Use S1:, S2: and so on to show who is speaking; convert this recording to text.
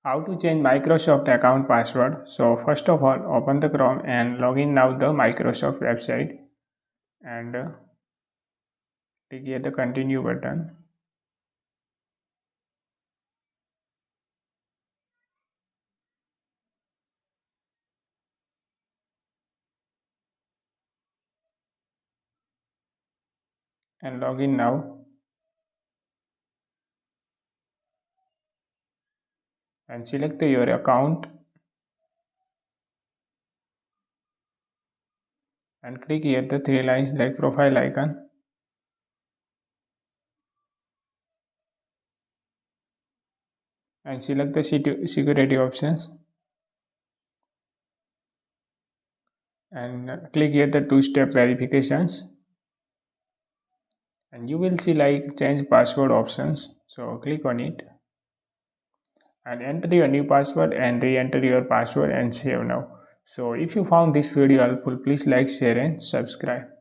S1: How to change Microsoft account password. So first of all, open the Chrome and log in now the Microsoft website and click here the continue button and log in now and select your account and click here the three lines like profile icon and select the security options and click here the two-step verifications and you will see like change password options, so click on it and enter your new password and re-enter your password and save now. So if you found this video helpful, please like, share and subscribe.